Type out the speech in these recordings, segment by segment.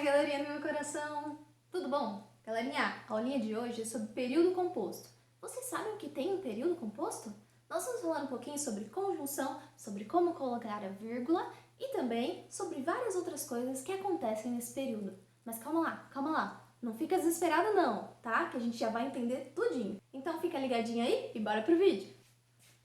Olá, galerinha do meu coração! Tudo bom? Galerinha, a aulinha de hoje é sobre período composto. Vocês sabem o que tem um período composto? Nós vamos falar um pouquinho sobre conjunção, sobre como colocar a vírgula e também sobre várias outras coisas que acontecem nesse período. Mas calma lá, não fica desesperado não, tá? Que a gente já vai entender tudinho. Então fica ligadinho aí e bora pro vídeo!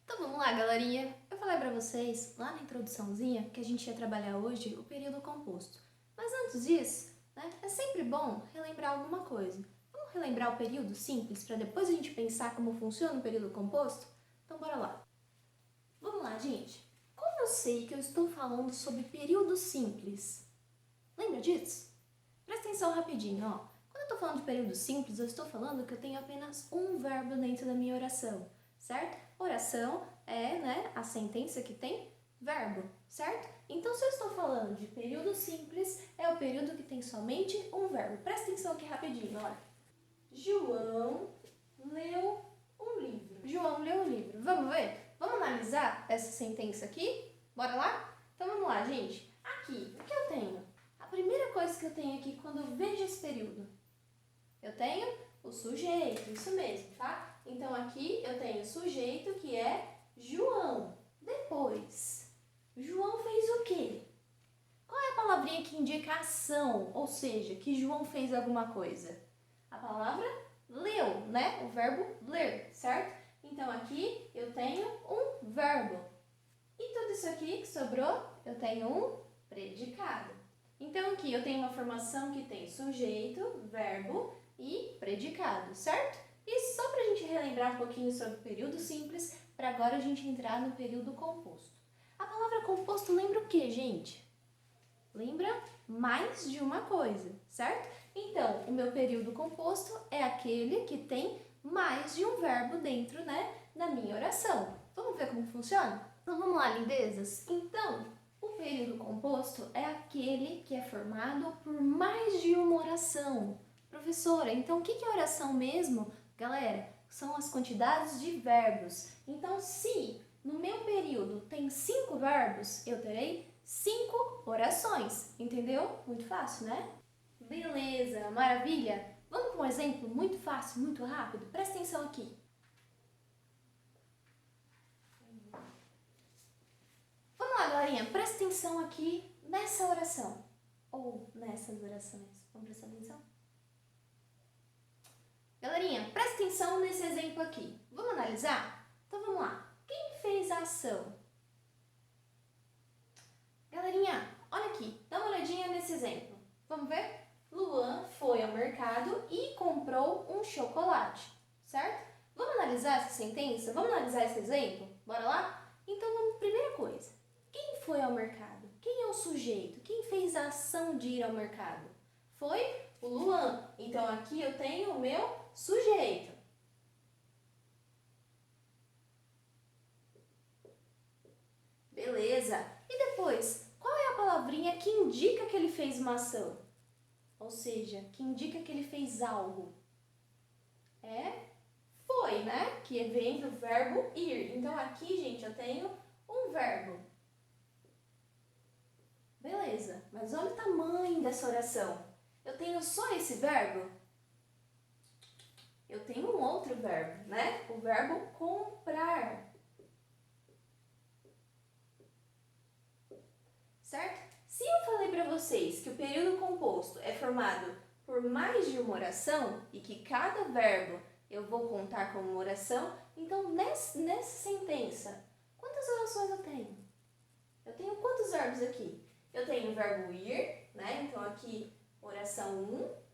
Então vamos lá, galerinha! Eu falei pra vocês lá na introduçãozinha que a gente ia trabalhar hoje o período composto. Mas antes disso, né, é sempre bom relembrar alguma coisa. Vamos relembrar o período simples para depois a gente pensar como funciona o período composto? Então bora lá! Vamos lá, gente! Como eu sei que eu estou falando sobre período simples? Lembra disso? Presta atenção rapidinho, ó. Quando eu estou falando de período simples, eu estou falando que eu tenho apenas um verbo dentro da minha oração, certo? Oração é, né, a sentença que tem verbo, certo? Então, se eu estou falando de período simples, é o período que tem somente um verbo. Presta atenção aqui rapidinho, olha. João leu um livro. João leu um livro. Vamos ver? Vamos analisar essa sentença aqui? Bora lá? Então, vamos lá, gente. Aqui, o que eu tenho? A primeira coisa que eu tenho aqui quando eu vejo esse período, eu tenho o sujeito, isso mesmo, tá? Então, aqui eu tenho o sujeito que é João. Depois, João fez o quê? Qual é a palavrinha que indica ação? Ou seja, que João fez alguma coisa? A palavra leu, né? O verbo ler, certo? Então, aqui eu tenho um verbo. E tudo isso aqui que sobrou, eu tenho um predicado. Então, aqui eu tenho uma formação que tem sujeito, verbo e predicado, certo? E só para a gente relembrar um pouquinho sobre o período simples, para agora a gente entrar no período composto. A palavra composto lembra o que, gente? Lembra mais de uma coisa, certo? Então, o meu período composto é aquele que tem mais de um verbo dentro, né, da minha oração. Vamos ver como funciona? Então, vamos lá, lindezas? Então, o período composto é aquele que é formado por mais de uma oração. Professora, então o que é oração mesmo? Galera, são as quantidades de verbos. Então, se no meu período tem 5 verbos, eu terei 5 orações. Entendeu? Muito fácil, né? Beleza, maravilha! Vamos com um exemplo muito fácil, muito rápido? Presta atenção aqui. Vamos lá, galerinha, presta atenção aqui nessa oração. Ou nessas orações. Vamos prestar atenção? Galerinha, presta atenção nesse exemplo aqui. Vamos analisar? Então vamos lá. Quem fez a ação? Galerinha, olha aqui. Dá uma olhadinha nesse exemplo. Vamos ver? Luan foi ao mercado e comprou um chocolate, certo? Vamos analisar essa sentença? Vamos analisar esse exemplo? Bora lá? Então, vamos, primeira coisa. Quem foi ao mercado? Quem é o sujeito? Quem fez a ação de ir ao mercado? Foi o Luan. Então, aqui eu tenho o meu sujeito. Beleza. E depois, qual é a palavrinha que indica que ele fez uma ação? Ou seja, que indica que ele fez algo? É foi, né? Que vem do verbo ir. Então, aqui, gente, eu tenho um verbo. Beleza, mas olha o tamanho dessa oração. Eu tenho só esse verbo? Eu tenho um outro verbo, né? O verbo comprar. Certo? Se eu falei para vocês que o período composto é formado por mais de uma oração e que cada verbo eu vou contar como uma oração, então nessa sentença, quantas orações eu tenho? Eu tenho quantos verbos aqui? Eu tenho o verbo ir, né? Então aqui, oração 1.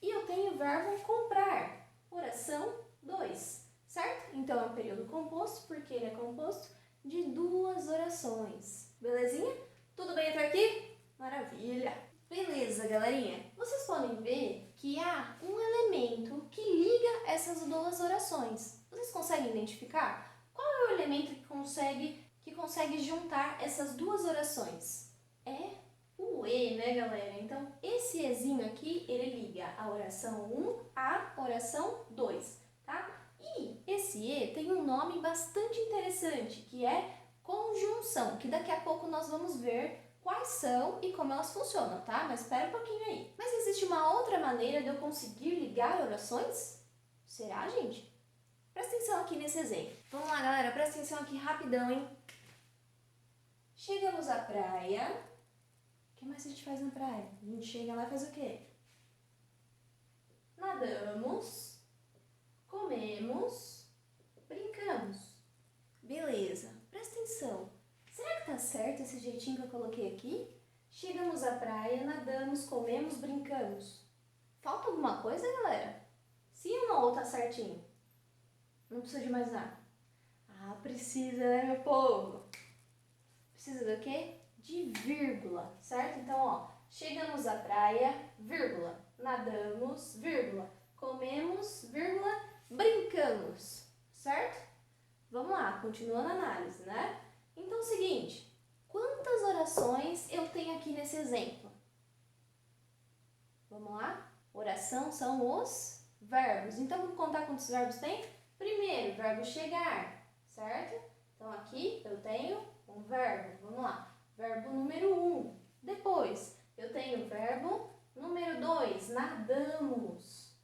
E eu tenho o verbo comprar, oração 2, certo? Então é um período composto, porque ele é composto de 2 orações. Belezinha? Tudo bem até aqui? Maravilha! Beleza, galerinha? Vocês podem ver que há um elemento que liga essas 2 orações. Vocês conseguem identificar? Qual é o elemento que consegue juntar essas 2 orações? É o E, né, galera? Então, esse Ezinho aqui, ele liga a oração 1 à oração 2, tá? E esse E tem um nome bastante interessante, que é conjunção, que daqui a pouco nós vamos ver quais são e como elas funcionam, tá? Mas espera um pouquinho aí. Mas existe uma outra maneira de eu conseguir ligar orações? Será, gente? Presta atenção aqui nesse exemplo. Vamos lá, galera, presta atenção aqui rapidão, hein? Chegamos à praia. O que mais a gente faz na praia? A gente chega lá e faz o quê? Nadamos, comemos, brincamos. Beleza, presta atenção. Será que tá certo esse jeitinho que eu coloquei aqui? Chegamos à praia, nadamos, comemos, brincamos. Falta alguma coisa, galera? Sim ou não, ou tá certinho? Não precisa de mais nada. Ah, precisa, né, meu povo? Precisa do quê? De vírgula, certo? Então, ó, chegamos à praia, vírgula, nadamos, vírgula, comemos, vírgula, brincamos, certo? Vamos lá, continuando a análise, né? Então, é o seguinte, quantas orações eu tenho aqui nesse exemplo? Vamos lá? Oração são os verbos. Então, vamos contar quantos verbos tem? Primeiro, verbo chegar, certo? Então, aqui eu tenho um verbo. Vamos lá. Verbo número 1. Depois, eu tenho verbo número 2, nadamos.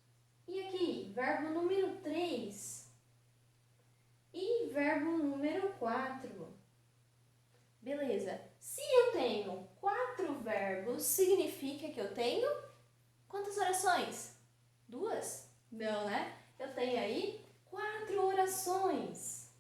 E aqui, verbo número 3. E verbo número 4. Beleza. Se eu tenho 4 verbos, significa que eu tenho quantas orações? 2? Não, né? Eu tenho aí 4 orações.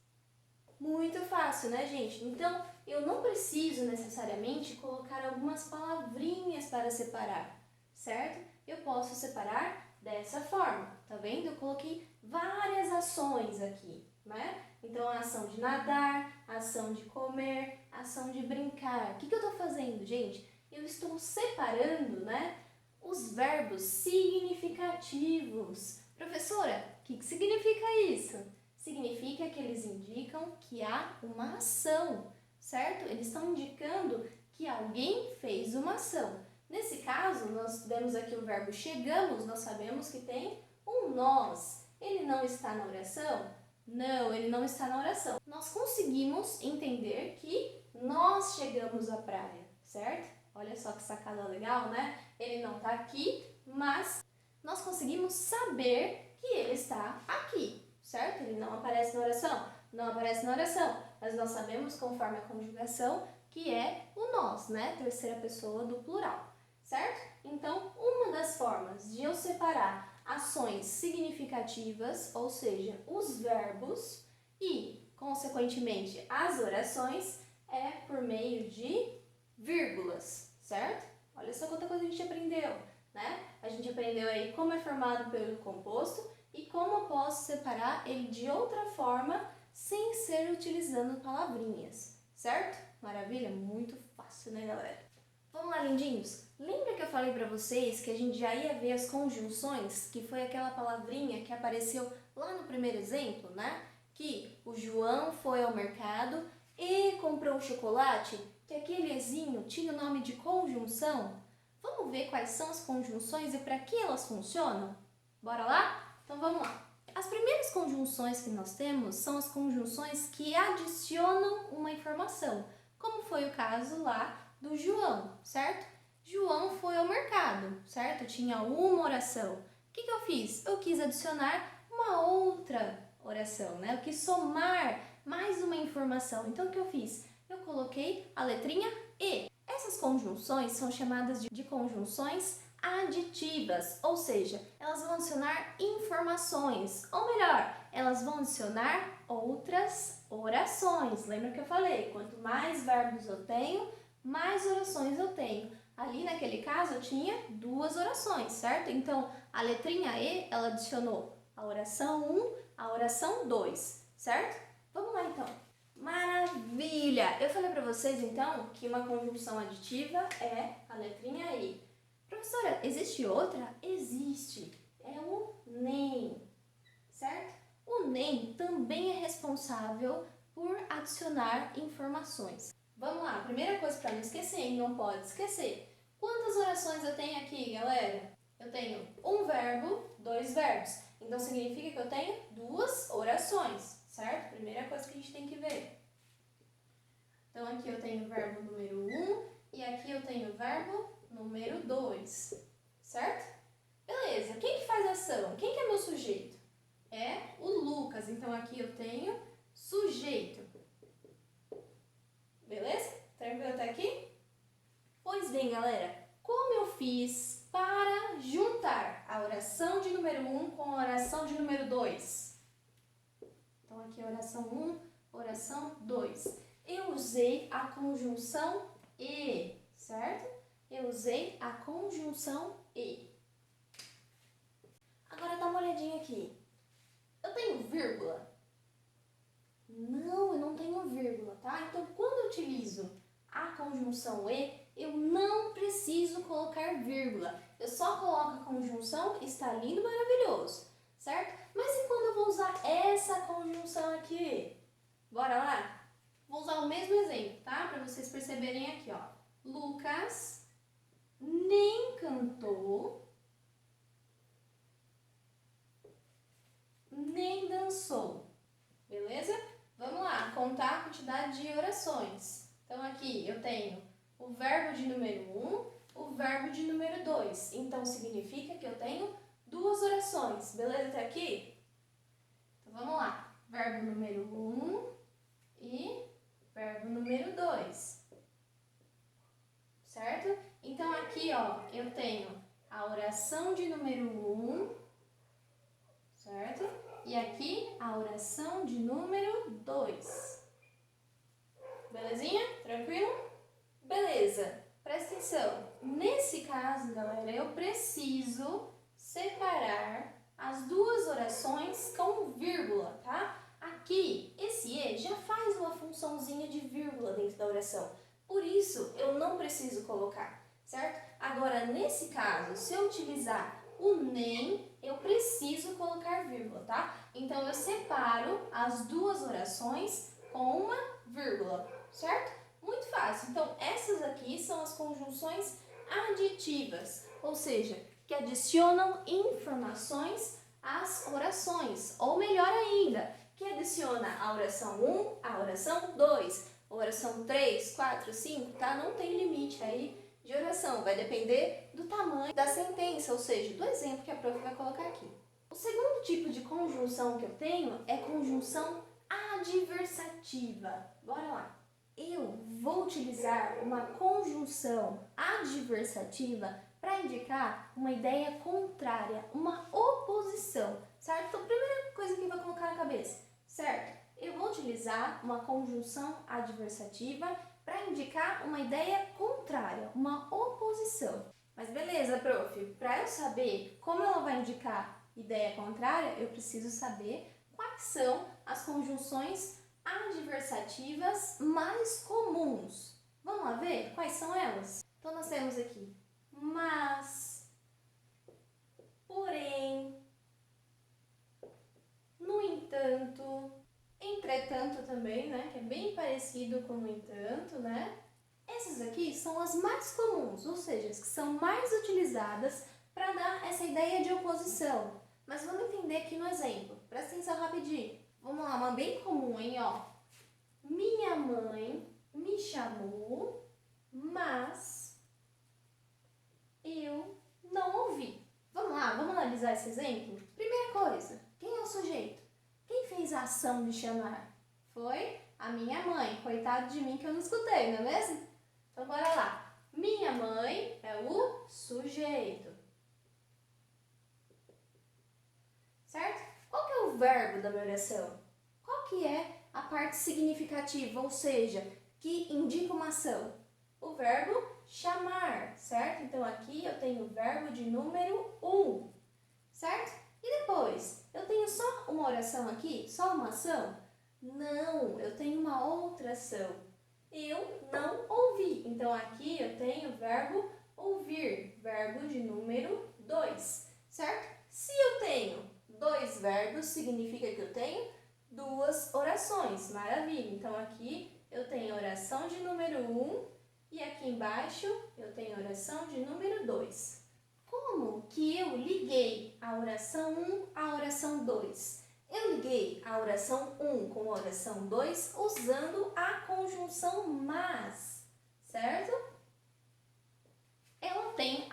Muito fácil, né, gente? Então, eu não preciso necessariamente colocar algumas palavrinhas para separar, certo? Eu posso separar dessa forma, tá vendo? Eu coloquei várias ações aqui, né? Então, a ação de nadar, a ação de comer, a ação de brincar. O que eu estou fazendo, gente? Eu estou separando, né, os verbos significativos. Professora, o que significa isso? Significa que eles indicam que há uma ação, certo? Eles estão indicando que alguém fez uma ação. Nesse caso, nós temos aqui o verbo chegamos, nós sabemos que tem um nós. Ele não está na oração? Não, ele não está na oração. Nós conseguimos entender que nós chegamos à praia, certo? Olha só que sacada legal, né? Ele não está aqui, mas nós conseguimos saber que ele está aqui, certo? Ele não aparece na oração? Não aparece na oração, mas nós sabemos, conforme a conjugação, que é o nós, né? Terceira pessoa do plural, certo? Então, uma das formas de eu separar ações significativas, ou seja, os verbos, e, consequentemente, as orações, é por meio de vírgulas, certo? Olha só quanta coisa a gente aprendeu, né? A gente aprendeu aí como é formado o período composto e como eu posso separar ele de outra forma sem ser utilizando palavrinhas, certo? Maravilha? Muito fácil, né, galera? Vamos lá, lindinhos? Lembra que eu falei pra vocês que a gente já ia ver as conjunções, que foi aquela palavrinha que apareceu lá no primeiro exemplo, né? Que o João foi ao mercado e comprou um chocolate, que aquele ezinho tinha o nome de conjunção. Vamos ver quais são as conjunções e para que elas funcionam? Bora lá? Então vamos lá. As primeiras conjunções que nós temos são as conjunções que adicionam uma informação, como foi o caso lá do João, certo? João foi ao mercado, certo? Tinha uma oração. O que eu fiz? Eu quis adicionar uma outra oração, né? Eu quis somar mais uma informação. Então, o que eu fiz? Eu coloquei a letrinha E. Essas conjunções são chamadas de conjunções aditivas, ou seja, elas vão adicionar informações, ou melhor, elas vão adicionar outras orações. Lembra que eu falei? Quanto mais verbos eu tenho, mais orações eu tenho. Ali naquele caso eu tinha 2 orações, certo? Então a letrinha E, ela adicionou a oração 1, a oração 2, certo? Vamos lá então. Maravilha! Eu falei para vocês então que uma conjunção aditiva é a letrinha I. Professora, existe outra? Existe. É o NEM, certo? O NEM também é responsável por adicionar informações. Vamos lá, primeira coisa para não esquecer, hein? Não pode esquecer. Quantas orações eu tenho aqui, galera? Eu tenho um verbo, 2 verbos. Então, significa que eu tenho 2 orações, certo? Primeira coisa que a gente tem que ver. Então, aqui eu tenho o verbo número 1 e aqui eu tenho o verbo número 2, certo? Beleza, quem que faz a ação? Quem que é meu sujeito? É o Lucas, então aqui eu tenho sujeito. Beleza? Tranquilo até aqui? Pois bem, galera, como eu fiz para juntar a oração de número 1 com a oração de número 2? Então aqui oração 1, oração 2. Eu usei a conjunção e, certo? Eu usei a conjunção e. Agora dá uma olhadinha aqui. Eu tenho vírgula? Não, eu não tenho vírgula, tá? Então, quando eu utilizo a conjunção e, eu não preciso colocar vírgula. Eu só coloco a conjunção, está lindo, maravilhoso, certo? Mas e quando eu vou usar essa conjunção aqui? Bora lá? Vou usar o mesmo exemplo, tá? Para vocês perceberem aqui, ó. Lucas nem cantou, nem dançou. Beleza? Vamos lá, contar a quantidade de orações. Então, aqui eu tenho o verbo de número 1, o verbo de número 2. Então, significa que eu tenho 2 orações. Beleza até aqui? Então, vamos lá. Verbo número 1 e verbo número 2. Certo? Então, aqui, ó, eu tenho a oração de número 1, certo? E aqui a oração de número 2. Belezinha? Tranquilo? Beleza. Presta atenção. Nesse caso, galera, eu preciso separar as 2 orações com vírgula, tá? Aqui, esse E já faz uma funçãozinha de vírgula dentro da oração. Por isso, eu não preciso colocar, certo? Agora, nesse caso, se eu utilizar o nem, eu preciso colocar vírgula, tá? Então, eu separo as 2 orações com uma vírgula, certo? Muito fácil. Então, essas aqui são as conjunções aditivas, ou seja, que adicionam informações às orações. Ou melhor ainda, que adiciona a oração 1, a oração 2, a oração 3, 4, 5, tá? Não tem limite aí de oração, vai depender do tamanho da sentença, ou seja, do exemplo que a prof vai colocar aqui. O segundo tipo de conjunção que eu tenho é conjunção adversativa. Bora lá! Eu vou utilizar uma conjunção adversativa para indicar uma ideia contrária, uma oposição, certo? Então, primeira coisa que vai colocar na cabeça, certo? Eu vou utilizar uma conjunção adversativa para indicar uma ideia contrária, uma oposição. Mas beleza, prof, para eu saber como ela vai indicar ideia contrária, eu preciso saber quais são as conjunções adversativas mais comuns. Vamos lá ver quais são elas? Então, nós temos aqui mas, porém, no entanto, entretanto também, né? Que é bem parecido com no entanto, né? Essas aqui são as mais comuns, ou seja, as que são mais utilizadas para dar essa ideia de oposição. Mas vamos entender aqui no exemplo. Presta atenção rapidinho. Vamos lá, uma bem comum, hein, ó. Minha mãe me chamou, mas eu não ouvi. Vamos lá, vamos analisar esse exemplo? Primeira coisa, quem é o sujeito? Quem fez a ação de chamar? Foi a minha mãe. Coitado de mim que eu não escutei, não é mesmo? Então, bora lá. Minha mãe é o sujeito. Certo? Qual que é o verbo da minha oração? Qual que é a parte significativa, ou seja, que indica uma ação? O verbo chamar, certo? Então, aqui eu tenho o verbo de número 1, certo? E depois, eu tenho só uma oração aqui? Só uma ação? Não, eu tenho uma outra ação. Eu não ouvi. Então, aqui eu tenho o verbo ouvir, verbo de número 2, certo? Se eu tenho 2 verbos, significa que eu tenho 2 orações. Maravilha! Então, aqui eu tenho a oração de número 1 e aqui embaixo eu tenho a oração de número 2. Como que eu liguei a oração 1 à oração 2? Eu liguei a oração 1 com a oração 2 usando a conjunção mas, certo?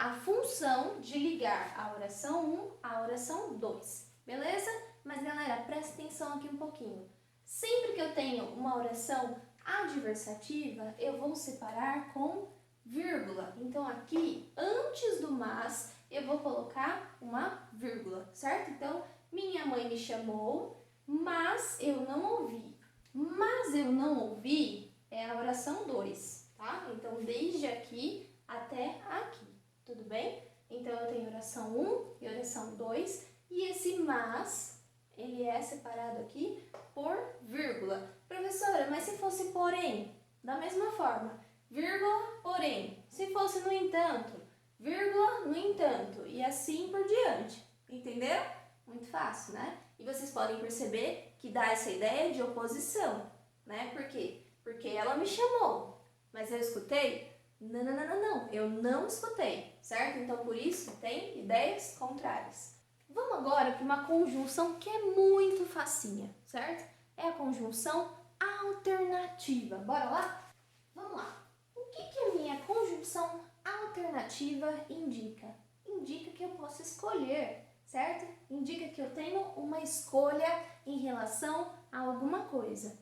a função de ligar a oração 1 à oração 2, beleza? Mas galera, presta atenção aqui um pouquinho. Sempre que eu tenho uma oração adversativa, eu vou separar com vírgula. Então aqui, antes do mas, eu vou colocar uma vírgula, certo? Então, minha mãe me chamou, mas eu não ouvi. Mas eu não ouvi é a oração 2, tá? Então, desde aqui até aqui, tudo bem? Então, eu tenho oração 1 e oração 2, e esse mas, ele é separado aqui por vírgula. Professora, mas se fosse porém, da mesma forma, vírgula, porém, se fosse no entanto, vírgula, no entanto, e assim por diante, entendeu? Muito fácil, né? E vocês podem perceber que dá essa ideia de oposição, né? Por quê? Porque ela me chamou, mas eu escutei? Não, não, não, não, não, eu não escutei, certo? Então, por isso, tem ideias contrárias. Vamos agora para uma conjunção que é muito facinha, certo? É a conjunção alternativa. Bora lá? Vamos lá. O que a minha conjunção alternativa indica? Indica que eu posso escolher, certo? Indica que eu tenho uma escolha em relação a alguma coisa.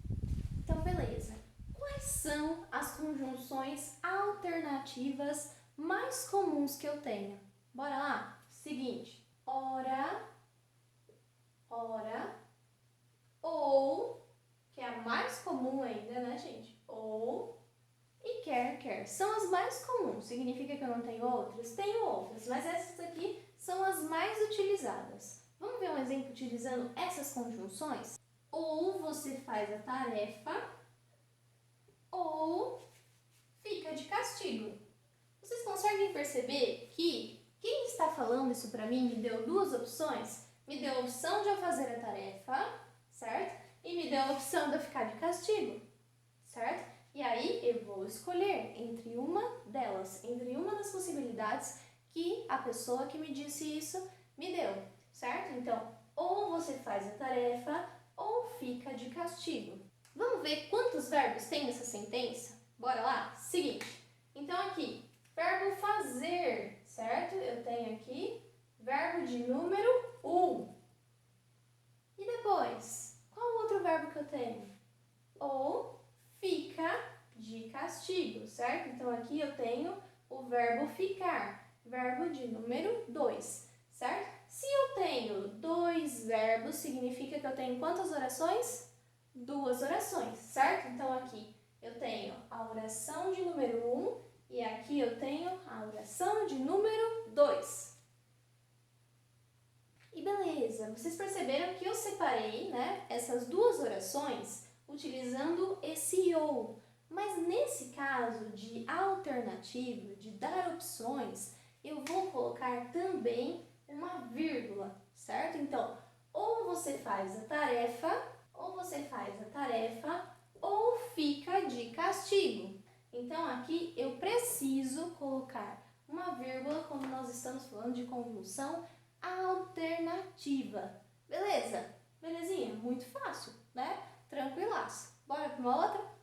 Então, beleza. Quais são as conjunções alternativas mais comuns que eu tenho? Bora lá? Seguinte. Ora, ou, que é a mais comum ainda, né, gente? Ou e quer. São as mais comuns. Significa que eu não tenho outras? Tenho outras, mas essas aqui são as mais utilizadas. Vamos ver um exemplo utilizando essas conjunções? Ou você faz a tarefa, ou fica de castigo. Vocês conseguem perceber que quem está falando isso para mim me deu duas opções? Me deu a opção de eu fazer a tarefa, certo? E me deu a opção de eu ficar de castigo, certo? E aí eu vou escolher entre uma delas, entre uma das possibilidades que a pessoa que me disse isso me deu, certo? Então, ou você faz a tarefa ou fica de castigo. Vamos ver quantos verbos tem nessa sentença? Bora lá? Seguinte, então aqui, verbo fazer, certo? Eu tenho aqui verbo de número 1. E depois, qual outro verbo que eu tenho? Ou fica de castigo, certo? Então aqui eu tenho o verbo ficar, verbo de número 2, certo? Se eu tenho 2 verbos, significa que eu tenho quantas orações? 2 orações, certo? Então aqui eu tenho a oração de número 1 e aqui eu tenho a oração de número 2. E beleza, vocês perceberam que eu separei, né, essas 2 orações utilizando esse ou. Mas nesse caso de alternativa, de dar opções, eu vou colocar também uma vírgula, certo? Então, ou você faz a tarefa, ou fica de castigo. Então, aqui eu preciso colocar uma vírgula quando nós estamos falando de conjunção alternativa. Beleza? Belezinha? Muito fácil, né? Tranquilaço. Bora para uma outra?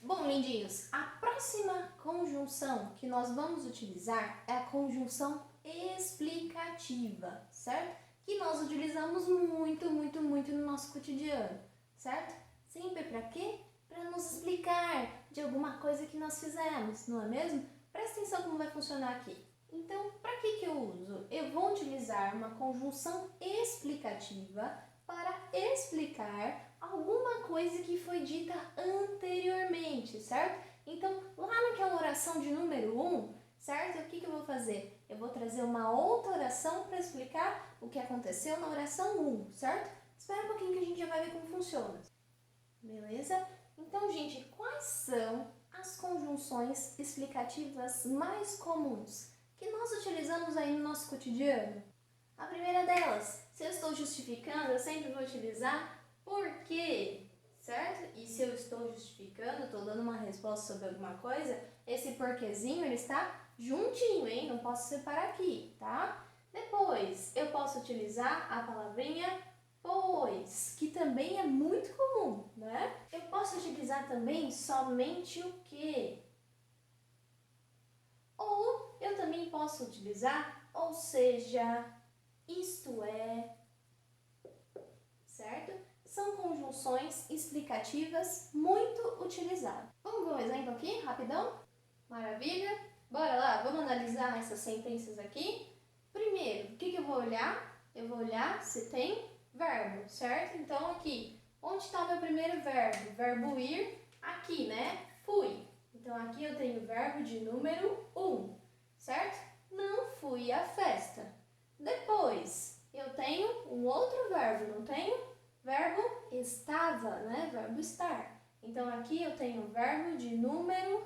Bom, lindinhos, a próxima conjunção que nós vamos utilizar é a conjunção explicativa, certo? Que nós utilizamos muito no nosso cotidiano, certo? Sempre para quê? Para nos explicar de alguma coisa que nós fizemos, não é mesmo? Presta atenção como vai funcionar aqui. Então, para que eu uso? Eu vou utilizar uma conjunção explicativa para explicar alguma coisa que foi dita anteriormente, certo? Então, lá naquela oração de número 1, certo? O que eu vou fazer? Eu vou trazer uma outra oração para explicar o que aconteceu na oração 1, certo? Espera um pouquinho que a gente já vai ver como funciona. Beleza? Então, gente, quais são as conjunções explicativas mais comuns que nós utilizamos aí no nosso cotidiano? A primeira delas, se eu estou justificando, eu sempre vou utilizar por quê, certo? E se eu estou justificando, estou dando uma resposta sobre alguma coisa, esse porquezinho ele está juntinho, hein? Não posso separar aqui, tá? Depois, eu posso utilizar a palavrinha pois, que também é muito comum, né? Eu posso utilizar também somente o que. Ou eu também posso posso utilizar ou seja, isto é, certo? São conjunções explicativas muito utilizadas. Vamos ver um exemplo aqui, rapidão? Maravilha? Bora lá, vamos analisar essas sentenças aqui. Primeiro, o que eu vou olhar? Eu vou olhar se tem verbo, certo? Então aqui, onde está o meu primeiro verbo? Verbo ir, aqui, né? Fui. Então aqui eu tenho o verbo de número 1, certo? Não fui à festa. Depois, eu tenho um outro verbo, não tenho? Verbo estava, né? Verbo estar. Então aqui eu tenho o verbo de número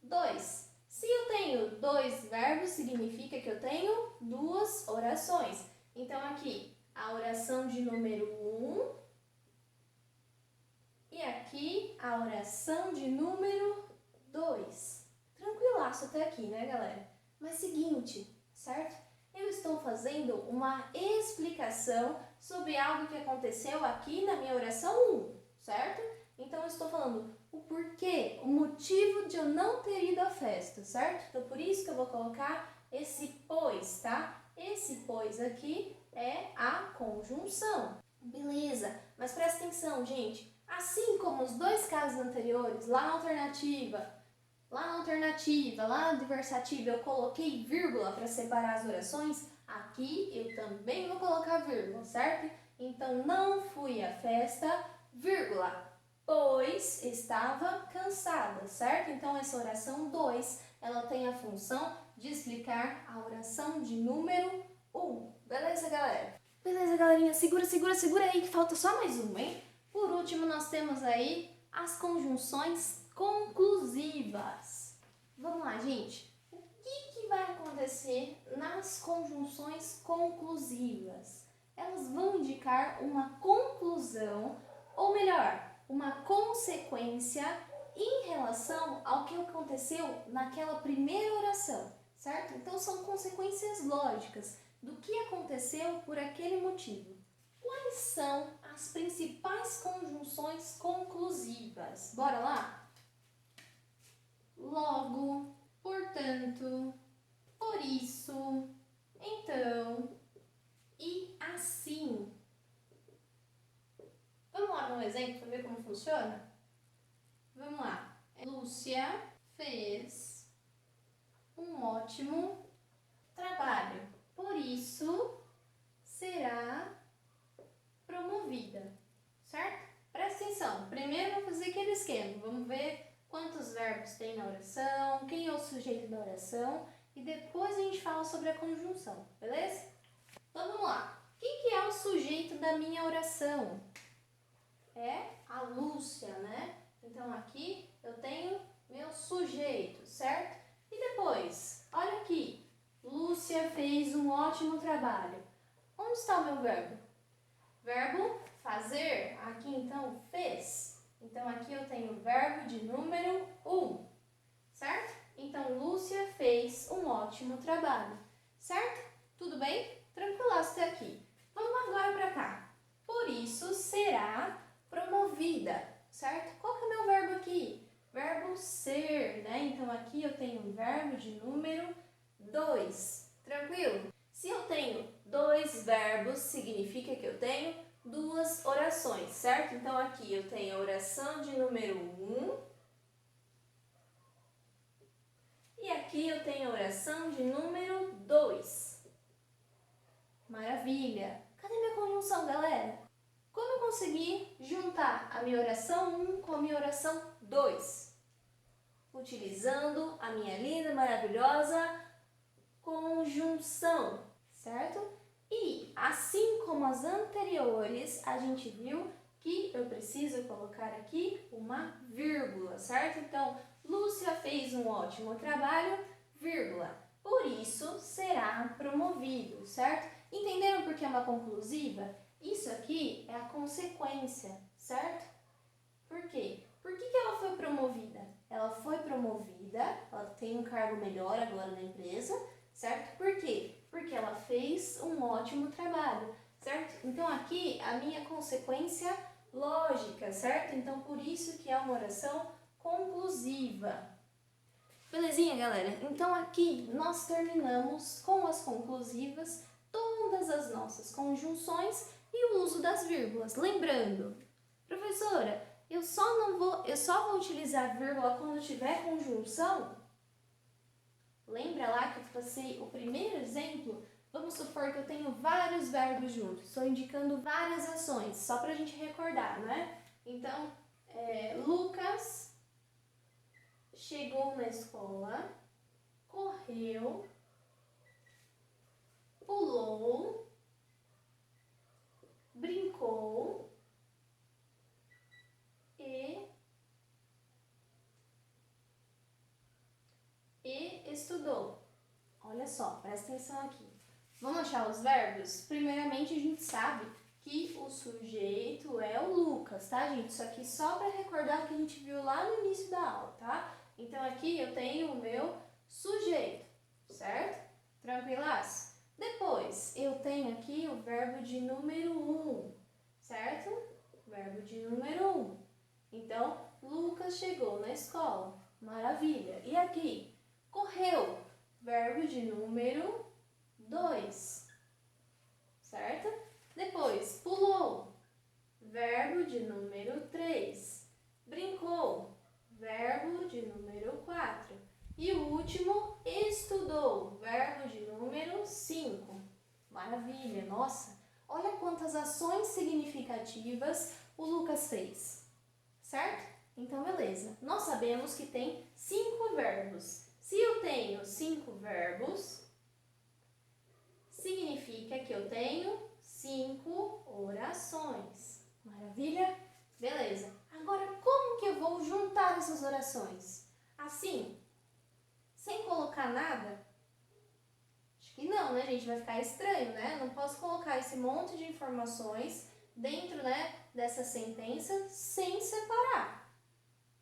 2. Se eu tenho 2 verbos, significa que eu tenho 2 orações. Então aqui, a oração de número 1 e aqui a oração de número 2. Tranquilaço até aqui, né, galera? Mas seguinte, certo? Eu estou fazendo uma explicação sobre algo que aconteceu aqui na minha oração 1, certo? Então eu estou falando o porquê, o motivo de eu não ter ido à festa, certo? Então por isso que eu vou colocar esse pois, tá? Esse pois aqui é a conjunção. Beleza, mas presta atenção, gente. Assim como os 2 casos anteriores, lá na alternativa, lá na adversativa eu coloquei vírgula para separar as orações, aqui eu também vou colocar vírgula, certo? Então, não fui à festa, vírgula, pois estava cansada, certo? Então, essa oração 2, ela tem a função de explicar a oração de número 1. Beleza, galera? Beleza, galerinha? Segura aí que falta só mais uma, hein? Por último, nós temos aí as conjunções conclusivas. Vamos lá, gente. O que vai acontecer nas conjunções conclusivas? Elas vão indicar uma conclusão, ou melhor, uma consequência em relação ao que aconteceu naquela primeira oração, certo? Então, são consequências lógicas do que aconteceu por aquele motivo. Quais são as principais conjunções conclusivas? Bora lá? Logo, portanto, por isso, então e assim. Vamos lá no exemplo para ver como funciona? Vamos lá. Lúcia fez um ótimo trabalho, por isso será promovida, certo? Presta atenção, primeiro vamos fazer aquele esquema, vamos ver quantos verbos tem na oração, quem é o sujeito da oração e depois a gente fala sobre a conjunção, beleza? Então vamos lá, quem que é o sujeito da minha oração? É a Lúcia, né? Então aqui eu tenho meu sujeito, certo? E depois, olha aqui, Lúcia fez um ótimo trabalho. Onde está o meu verbo? Verbo fazer, aqui então fez. Então aqui eu tenho o verbo de número 1, certo? Então Lúcia fez um ótimo trabalho, certo? Tudo bem? Tranquilaço até aqui. Vamos agora para cá. Por isso será promovida, certo? Qual que é o meu verbo aqui? Verbo ser, né? Então aqui eu tenho um verbo de número 2, tranquilo? Se eu tenho 2 verbos, significa que eu tenho 2 orações, certo? Então aqui eu tenho a oração de número 1 e aqui eu tenho a oração de número 2. Maravilha! Cadê minha conjunção, galera? Como eu consegui juntar a minha oração 1 com a minha oração 2? Utilizando a minha linda, maravilhosa conjunção, certo? E assim como as anteriores, a gente viu que eu preciso colocar aqui uma vírgula, certo? Então, Lúcia fez um ótimo trabalho, vírgula. Por isso, será promovido, certo? Entenderam por que é uma conclusiva? Isso aqui é a consequência, certo? Por quê? Por que ela foi promovida? Ela foi promovida, ela tem um cargo melhor agora na empresa, certo? Por quê? Porque ela fez um ótimo trabalho, certo? Então aqui a minha consequência lógica, certo? Então por isso que é uma oração conclusiva. Belezinha, galera? Então aqui nós terminamos com as conclusivas todas as nossas conjunções e o uso das vírgulas. Lembrando, professora, eu só vou utilizar vírgula quando tiver conjunção? Lembra lá que eu passei o primeiro exemplo? Vamos supor que eu tenho vários verbos juntos, estou indicando várias ações, só para a gente recordar, né? Então, Lucas chegou na escola, correu, pulou, brincou e estudou. Olha só, presta atenção aqui. Vamos achar os verbos? Primeiramente, a gente sabe que o sujeito é o Lucas, tá, gente? Isso aqui só para recordar o que a gente viu lá no início da aula, tá? Então, aqui eu tenho o meu sujeito, certo? Tranquilaço? Depois, eu tenho aqui o verbo de número 1, certo? Verbo de número 1. Então, Lucas chegou na escola. Maravilha. E aqui? Correu. Verbo de número 2, certo? Depois, pulou. Verbo de número 3. Brincou. Verbo de número 4. E o último, estudou. Verbo de número 5. Maravilha, nossa! Olha quantas ações significativas o Lucas fez, certo? Então, beleza. Nós sabemos que tem 5 verbos. Se eu tenho 5 verbos, significa que eu tenho 5 orações. Maravilha? Beleza. Agora, como que eu vou juntar essas orações? Assim, sem colocar nada? Acho que não, né, gente? Vai ficar estranho, né? Não posso colocar esse monte de informações dentro, né, dessa sentença sem separar,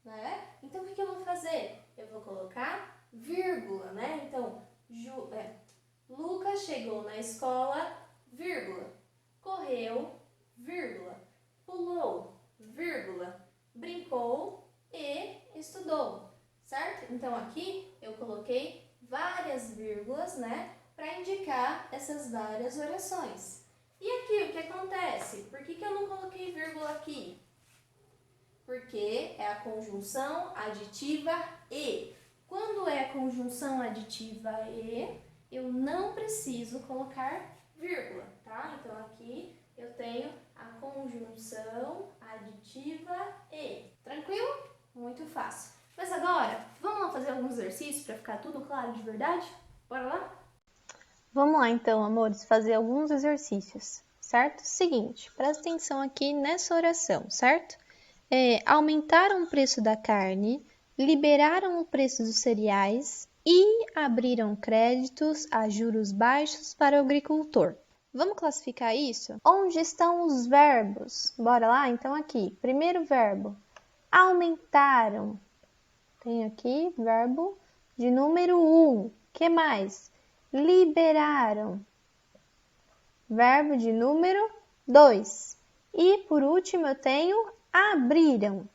né? Então, o que eu vou fazer? Eu vou colocar vírgula, né? Então, Lucas chegou na escola, vírgula. Correu, vírgula. Pulou, vírgula. Brincou e estudou, certo? Então, aqui eu coloquei várias vírgulas, né? Para indicar essas várias orações. E aqui, o que acontece? Por que eu não coloquei vírgula aqui? Porque é a conjunção aditiva e. Quando é a conjunção aditiva e, eu não preciso colocar vírgula, tá? Então, aqui eu tenho a conjunção aditiva e. Tranquilo? Muito fácil. Mas agora, vamos lá fazer alguns exercícios para ficar tudo claro de verdade? Bora lá? Vamos lá então, amores, fazer alguns exercícios, certo? Seguinte, presta atenção aqui nessa oração, certo? Aumentaram o preço da carne, liberaram o preço dos cereais e abriram créditos a juros baixos para o agricultor. Vamos classificar isso? Onde estão os verbos? Bora lá? Então aqui, primeiro verbo, aumentaram. Tem aqui verbo de número 1. Que mais? Liberaram. Verbo de número 2. E por último eu tenho abriram.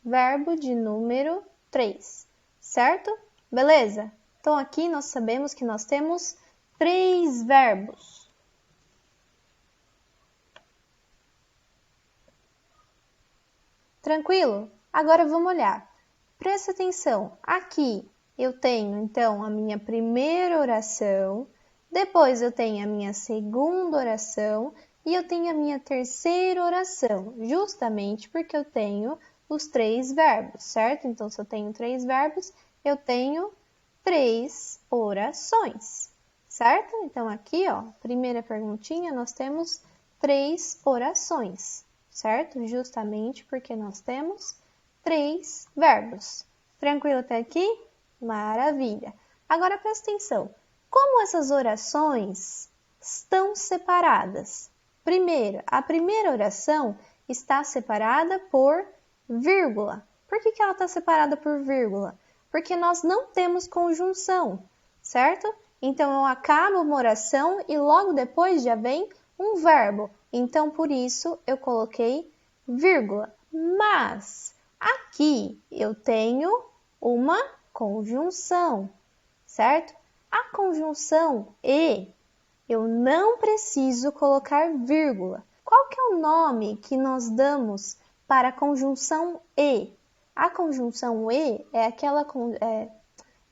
Verbo de número 3, certo? Beleza? Então, aqui nós sabemos que nós temos 3 verbos. Tranquilo? Agora vamos olhar. Presta atenção. Aqui eu tenho, então, a minha primeira oração, depois eu tenho a minha segunda oração e eu tenho a minha terceira oração, justamente porque eu tenho os 3 verbos, certo? Então, se eu tenho 3 verbos, eu tenho 3 orações, certo? Então, aqui, ó, primeira perguntinha, nós temos 3 orações, certo? Justamente porque nós temos 3 verbos. Tranquilo até aqui? Maravilha! Agora, presta atenção. Como essas orações estão separadas? Primeiro, a primeira oração está separada por vírgula. Por que ela está separada por vírgula? Porque nós não temos conjunção, certo? Então, eu acabo uma oração e logo depois já vem um verbo. Então, por isso, eu coloquei vírgula. Mas, aqui eu tenho uma conjunção, certo? A conjunção e, eu não preciso colocar vírgula. Qual que é o nome que nós damos para a conjunção e? A conjunção e é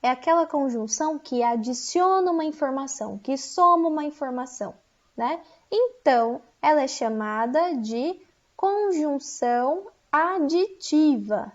aquela conjunção que adiciona uma informação, que soma uma informação, né? Então, ela é chamada de conjunção aditiva.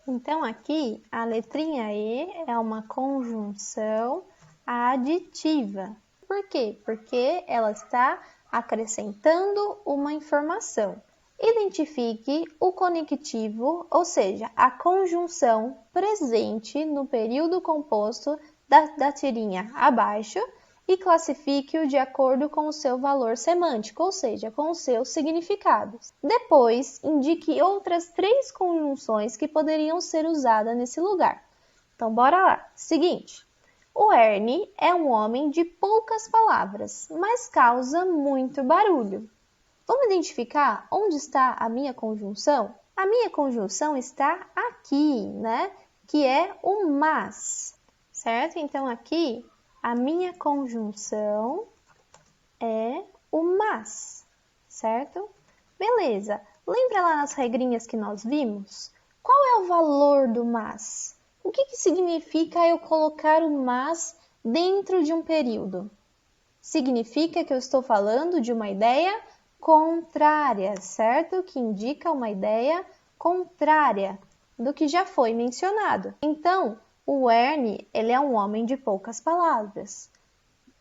Então, aqui, a letrinha E é uma conjunção aditiva. Por quê? Porque ela está acrescentando uma informação. Identifique o conectivo, ou seja, a conjunção presente no período composto da tirinha abaixo e classifique-o de acordo com o seu valor semântico, ou seja, com os seus significados. Depois, indique outras 3 conjunções que poderiam ser usadas nesse lugar. Então, bora lá. Seguinte, o Ernie é um homem de poucas palavras, mas causa muito barulho. Vamos identificar onde está a minha conjunção? A minha conjunção está aqui, né? Que é o mas, certo? Então, aqui, a minha conjunção é o mas, certo? Beleza. Lembra lá nas regrinhas que nós vimos? Qual é o valor do mas? O que significa eu colocar o mas dentro de um período? Significa que eu estou falando de uma ideia contrária, certo? Que indica uma ideia contrária do que já foi mencionado. Então, o Ernie, ele é um homem de poucas palavras,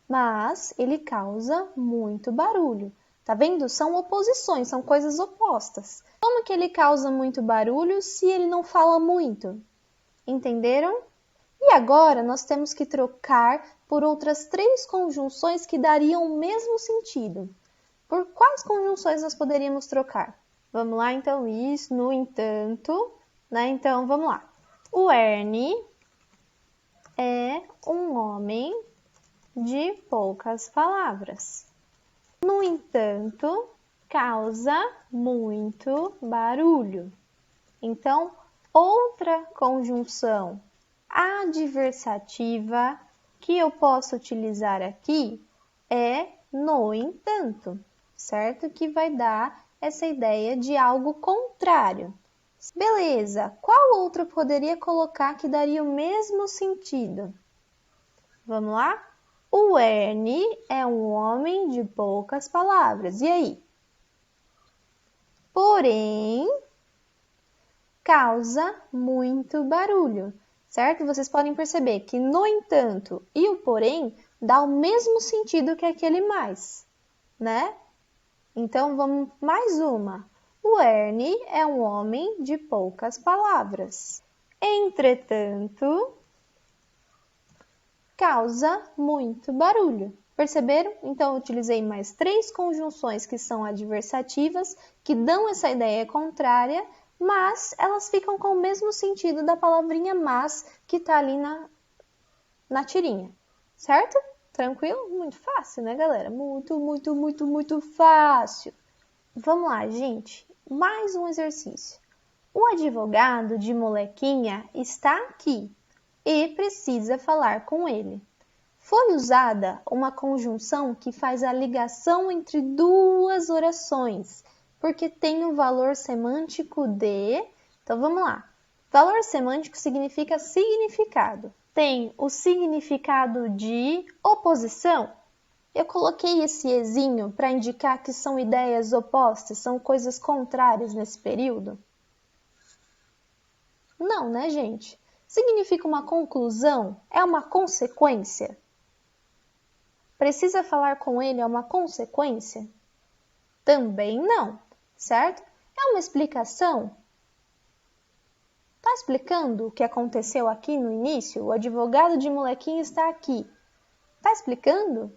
mas ele causa muito barulho. Tá vendo? São oposições, são coisas opostas. Como que ele causa muito barulho se ele não fala muito? Entenderam? E agora nós temos que trocar por outras 3 conjunções que dariam o mesmo sentido. Por quais conjunções nós poderíamos trocar? Vamos lá, então, isso, no entanto, né? Então, vamos lá. O Ernie é um homem de poucas palavras. No entanto, causa muito barulho. Então, outra conjunção adversativa que eu posso utilizar aqui é no entanto, certo? Que vai dar essa ideia de algo contrário. Beleza, qual outro poderia colocar que daria o mesmo sentido? Vamos lá? O Ernie é um homem de poucas palavras. E aí? Porém, causa muito barulho, certo? Vocês podem perceber que no entanto e o porém dá o mesmo sentido que aquele mais, né? Então, vamos mais uma. O Ernie é um homem de poucas palavras. Entretanto, causa muito barulho. Perceberam? Então, eu utilizei mais 3 conjunções que são adversativas, que dão essa ideia contrária, mas elas ficam com o mesmo sentido da palavrinha mas, que está ali na tirinha, certo? Tranquilo? Muito fácil, né, galera? Muito fácil. Vamos lá, gente. Mais um exercício. O advogado de molequinha está aqui e precisa falar com ele. Foi usada uma conjunção que faz a ligação entre 2 orações, porque tem o valor semântico de... Então, vamos lá. Valor semântico significa significado. Tem o significado de oposição. Eu coloquei esse ezinho para indicar que são ideias opostas, são coisas contrárias nesse período? Não, né, gente? Significa uma conclusão? É uma consequência? Precisa falar com ele é uma consequência? Também não, certo? É uma explicação? Está explicando o que aconteceu aqui no início? O advogado de molequinho está aqui. Está explicando?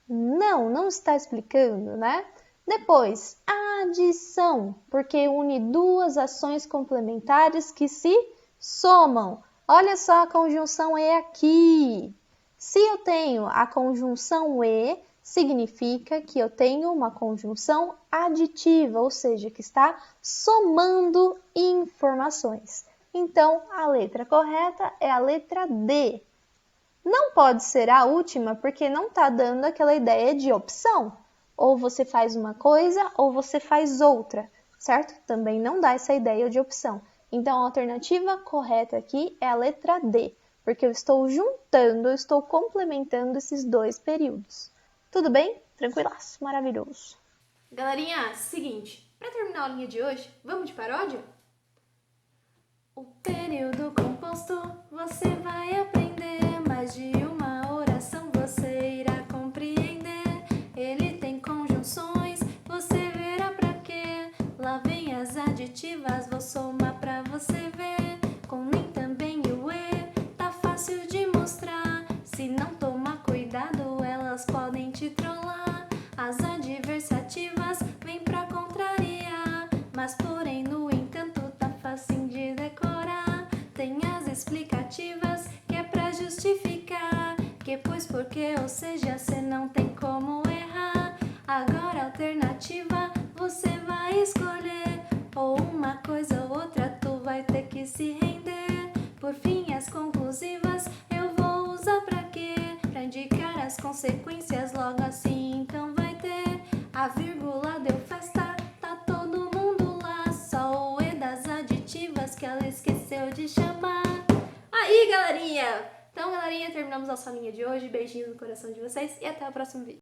Não, não está explicando, né? Depois, adição, porque une 2 ações complementares que se somam. Olha só a conjunção E aqui. Se eu tenho a conjunção E, significa que eu tenho uma conjunção aditiva, ou seja, que está somando informações. Então, a letra correta é a letra D. Não pode ser a última porque não está dando aquela ideia de opção. Ou você faz uma coisa ou você faz outra, certo? Também não dá essa ideia de opção. Então, a alternativa correta aqui é a letra D, porque eu estou juntando, eu estou complementando esses dois períodos. Tudo bem? Tranquilaço, maravilhoso. Galerinha, seguinte, para terminar a aulinha de hoje, vamos de paródia? O período composto você vai aprender, mais de uma oração você irá compreender. Ele tem conjunções, você verá pra quê. Lá vem as aditivas, vou somar pra você ver. Com nem também o E, tá fácil de mostrar. Se não tomar cuidado, elas podem te trollar. As adversativas vêm pra contrariar, mas porém, no entanto, tá facinho de decorar. Tem as explicativas, que é pra justificar, que pois porque, ou seja, cê não tem como errar. Agora a alternativa você vai escolher, ou uma coisa ou outra tu vai ter que se render. Por fim, as conclusivas eu vou usar pra quê? Pra indicar as consequências, logo assim então vai ter. A vírgula deu festa, tá todo mundo lá, só o E das aditivas que ela esqueceu de chamar. Aí, galerinha! Então, galerinha, terminamos nossa aulinha de hoje. Beijinhos no coração de vocês e até o próximo vídeo.